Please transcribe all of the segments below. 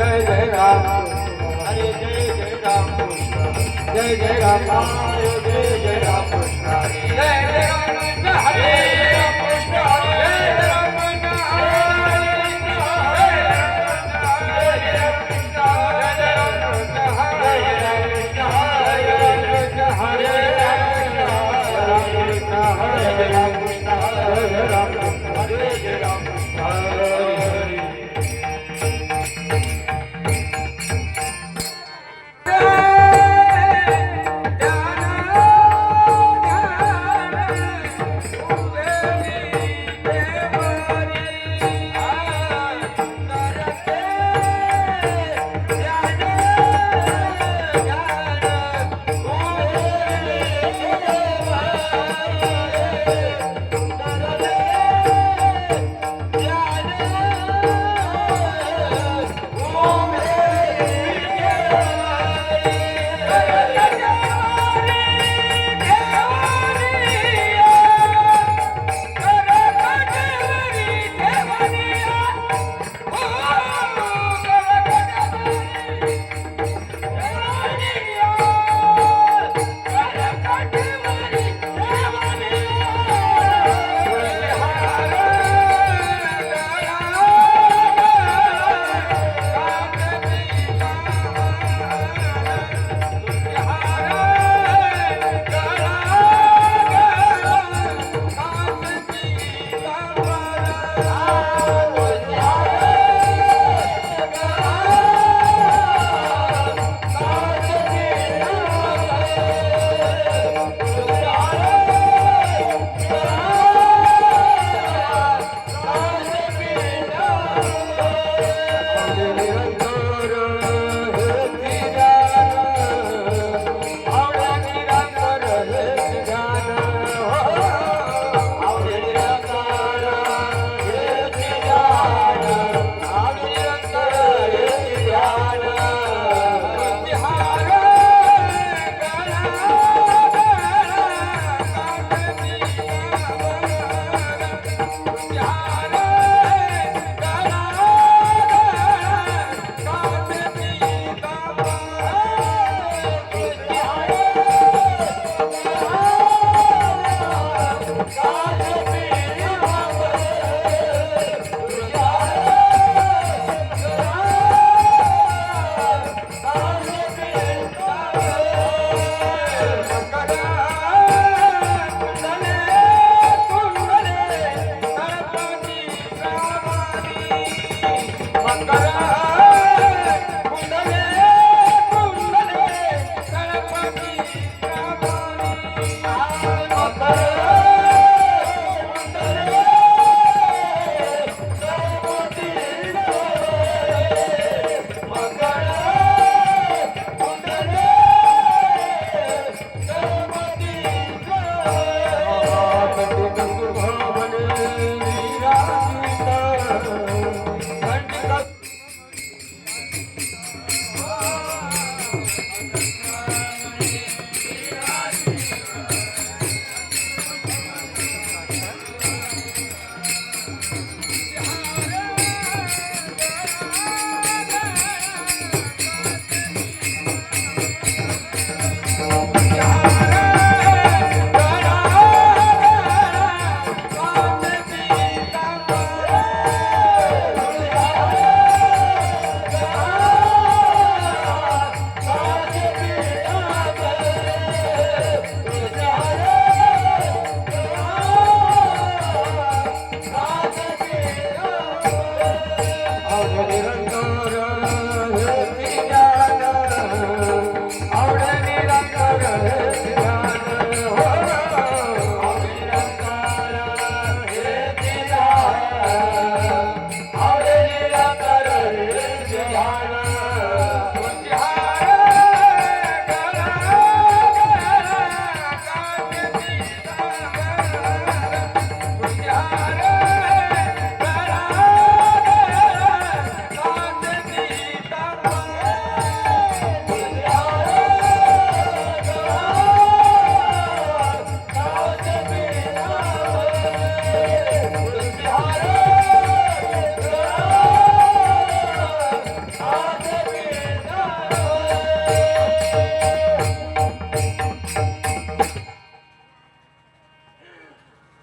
जय राम हरे जय जय राम जय जय राम जय जय राम कृष्ण जय जय राम कृष्ण हरे राम कृष्ण हरे राम कृष्ण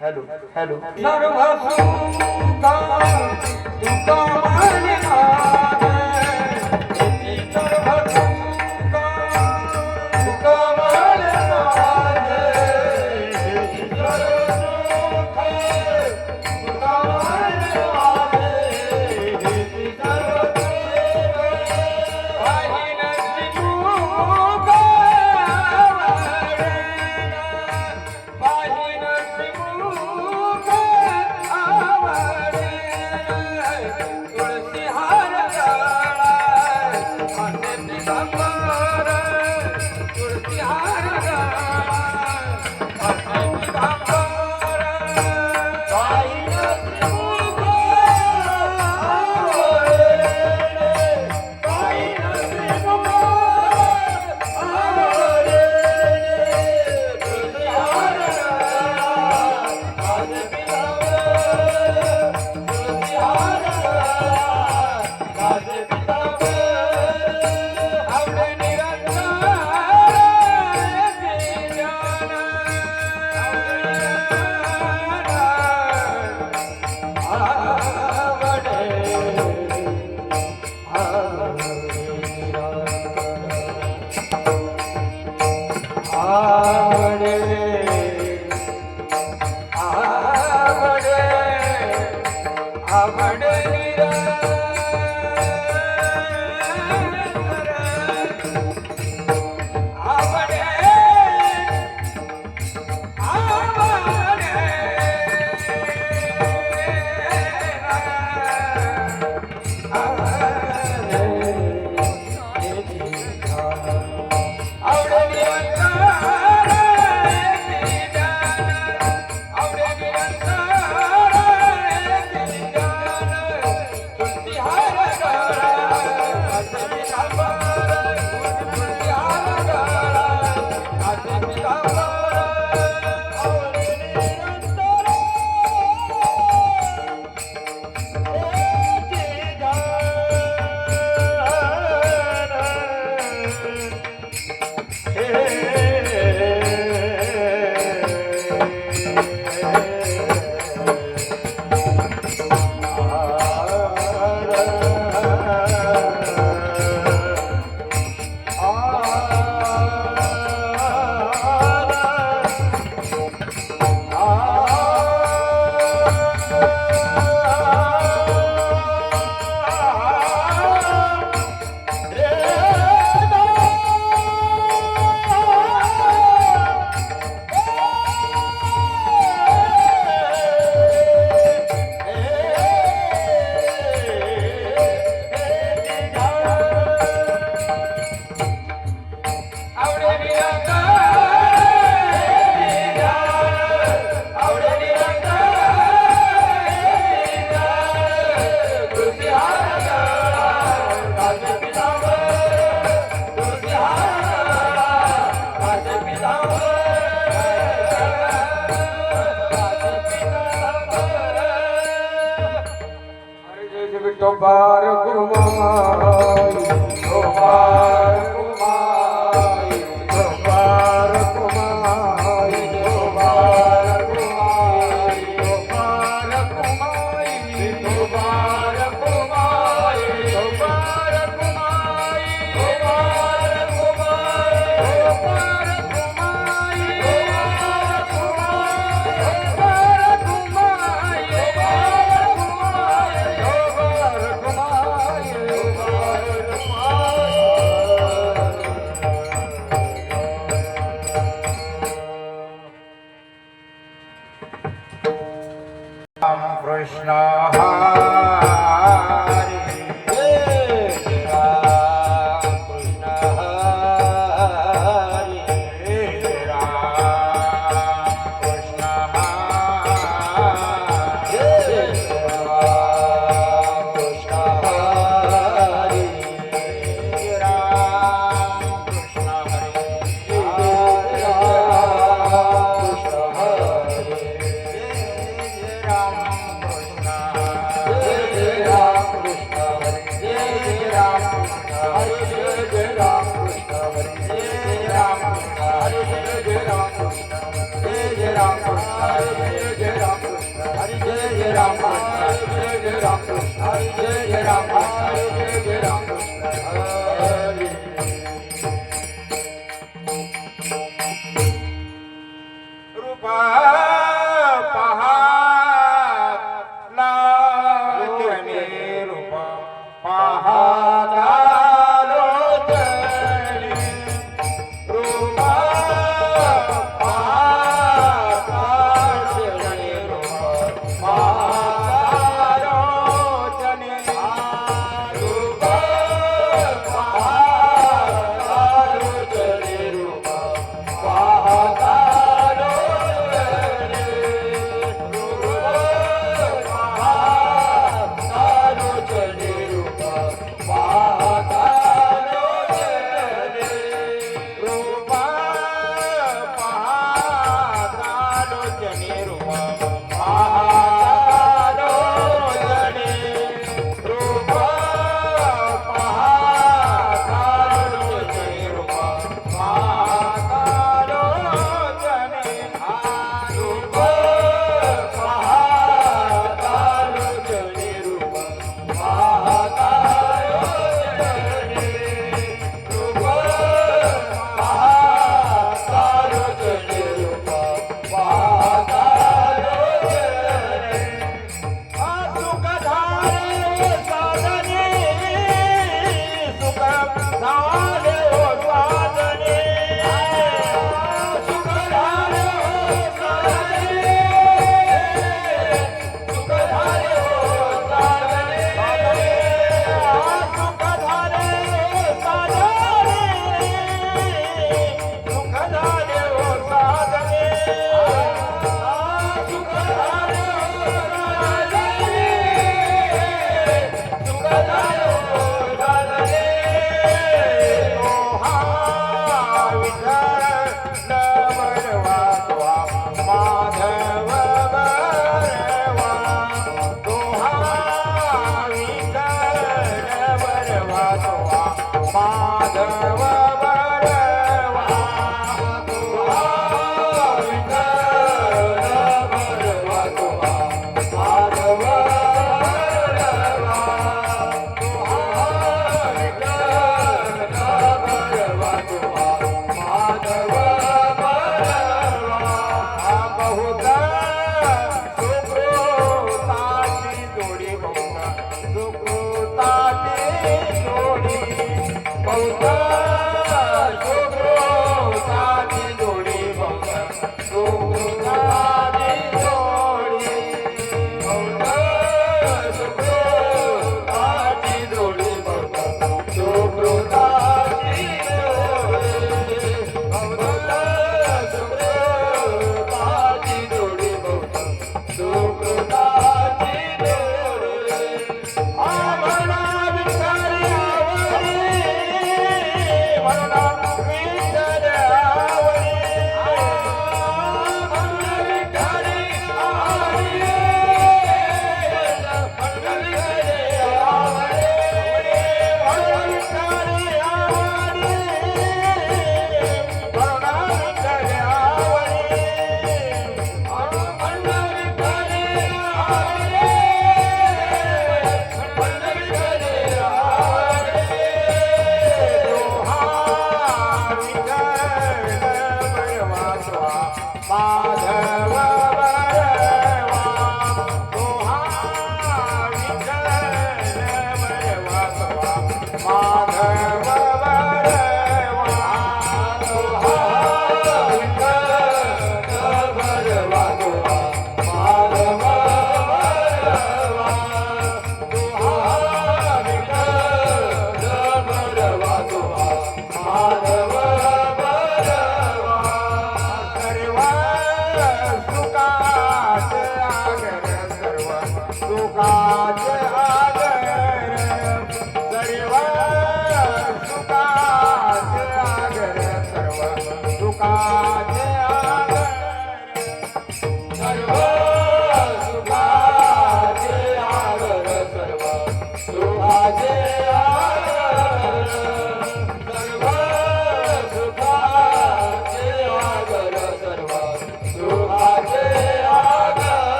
हॅलो हॅलो सर्व सुखा तुका माने सर्व सुखा तुका Mane Tobar Kumai, Tobar Kumai, Tobar Kumai, Tobar Kumai, Tobar Kumai, Tobar Kumai, Tobar Kumai, Tobar Krishna Hari Ram Krishna Hari Ram Krishna Hari Ram Krishna Hari Ram Krishna Hari Ram Krishna Hari हरे जय जय राम कृष्ण हरे जय जय राम कृष्ण हरे जय जय राम कृष्ण जय जय राम कृष्ण हरे जय जय राम कृष्ण हरे जय जय राम कृष्ण जय जय राम कृष्ण हरे जय जय राम कृष्ण हरे जय जय राम कृष्ण हरे रूपा पहाला लोचने रूपा पहाला लोचने रूपा पहाला लोचने रूपा पहाला लोचने रूपा पहाला लोचने रूपा पहाला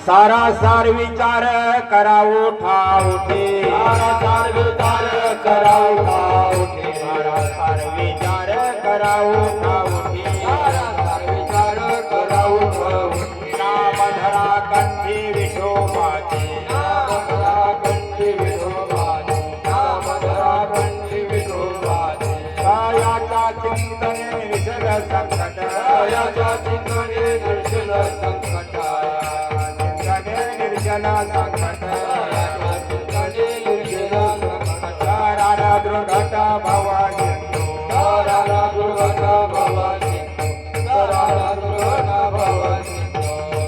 सारा सार विचार करावो ठाऊठे सारा सार विचार करावो ठाऊठे सारा सार विचार करावो ठाऊठे सारा सार विचार करावो ठाऊठे नाम धरा कंठी विठोबाचे नाम धरा कंठी विठोबाचे नाम धरा कंठी विठोबाचे कायाचा चिंतने विसर संकट कायाच्या चिंतने निर्जल संकट चिंतने निर्जल संकट चिंतने निर्जल संकट राधा दुर्घट भवानी राधा दुर्गत भवानी राधा दुर्गत भवानी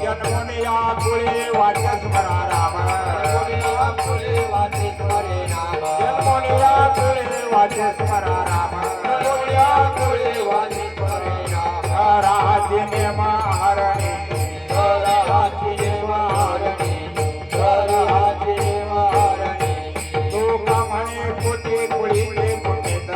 जन्मुनिया कुळे वाच्य स्मरा राम जन्मुनिया कुळे वाचे स्मरे नाम जन्मुनिया कुळे वाच्य स्मरा राम जन्मुनिया कुळे वाचे स्मरे नाम राहाची नेम हरणी राहाची देवारणी राहाची देवारणी लोक म्हणे कोटी कुळीचे पुण्यत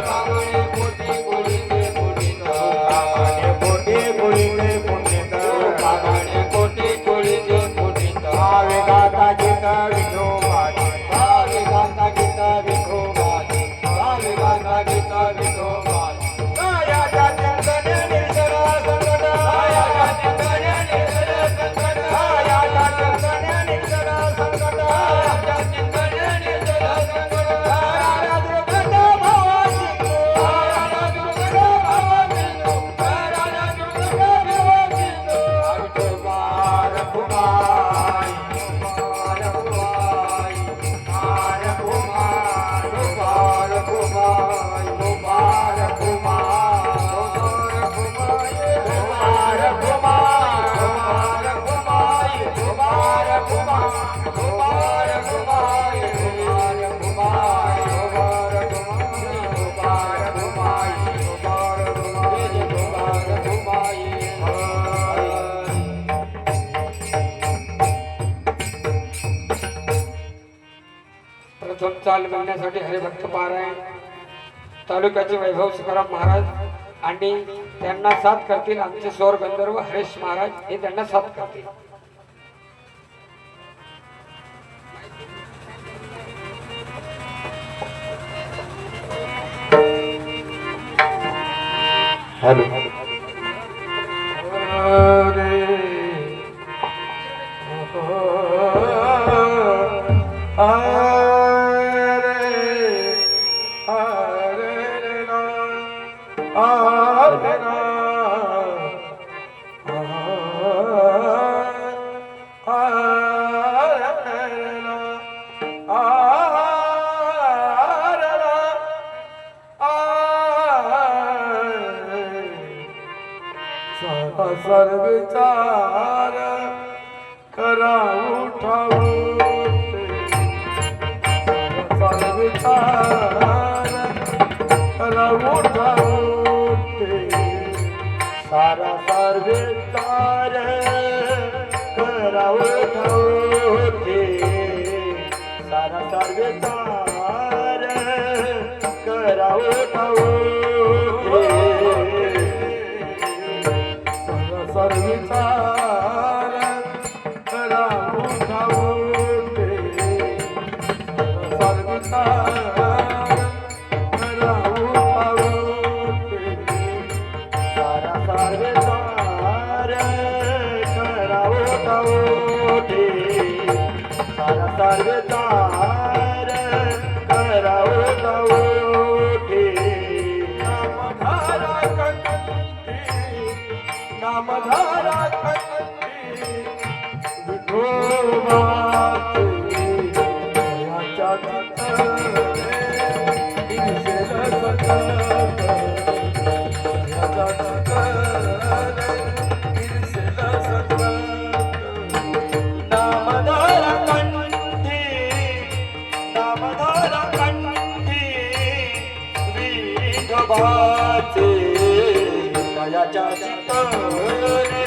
कामणे कोटी कुळीचे पुनीत म्हणे कोटी कुळीचे पुण्यत कामणे कोटी कुळीचे पुनीत वेगाचा गीत विठोबाची भावे गाता गीत विठोबाचे भावे गाता गीत विठोबाचे कायाच्या चिंतने निर्जल संकट कायाच्या चिंतने निर्जल संकट कायाच्या चिंतने निर्जल संकट कायाच्या चिंतने निर्जल संकट राधा दुर्गत भवानी राधा दुर्गत भवानी राधा दुर्गत भवानी विठोबा कुमार कुमार कुमार कुमार कुमार कुमार कुमार कुमार कुमार कुमार प्रथम चाल बघण्यासाठी हरिभक्त पारायण तालुक्याचे वैभव तुकाराम महाराज आणि त्यांना साथ करतील आमचे स्वर गंधर्व हरेश महाराज हे त्यांना साथ करतील. हॅलो सर्वचार करा उठावो सर्वचार करा उठावो सारा सर्वेचार करा उठावो सारा सर्वेचार करा उठावो सर्वचार करा उठावो सर्वचार करा उठावो सारा सर्वेचार करा उठावो सारा सर्वेचार करा उठावो नामधारा कंठी नामधारा कंठी विठोबाची दयाच्या चित्तने दिसेल सकल दयाच्या चित्तने दिसेल सकल नामधारा कंठी नामधारा कंठी विठोबाची दयाच्या चित्तने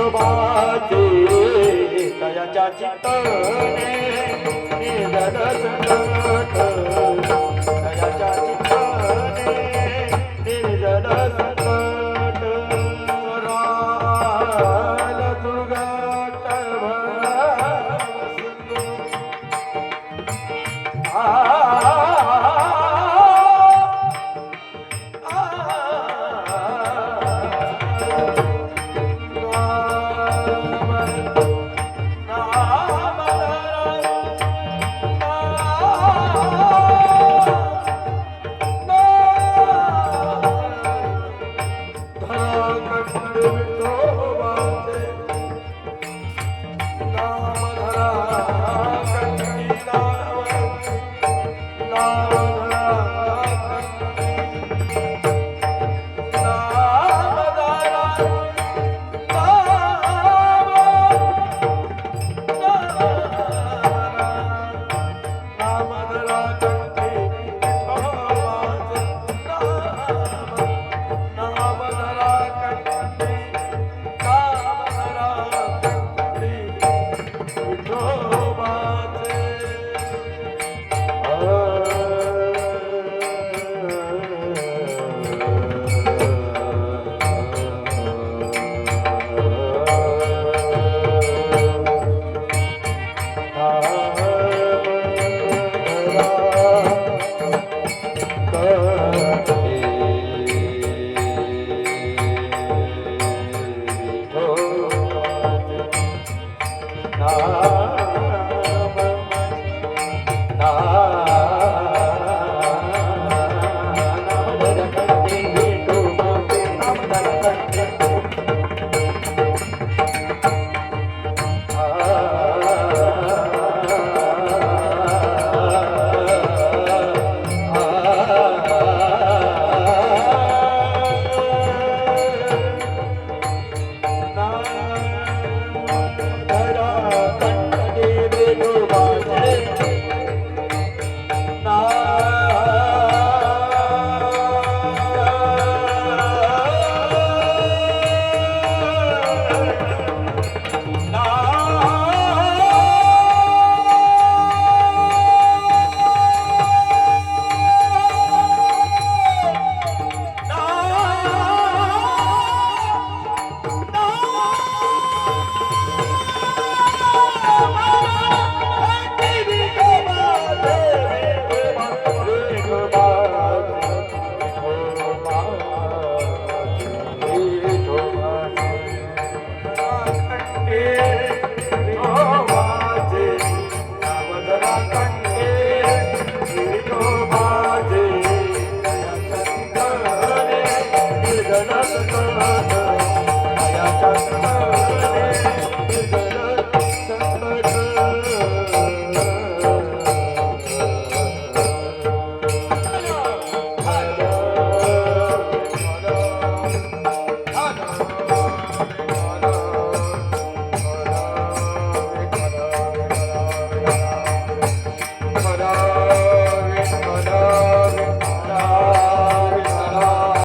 विठोबाचे दयाच्या चित्तने निधन संकट दयाच्या चित्तने निधन संकट राल दुर्गट दयाच्या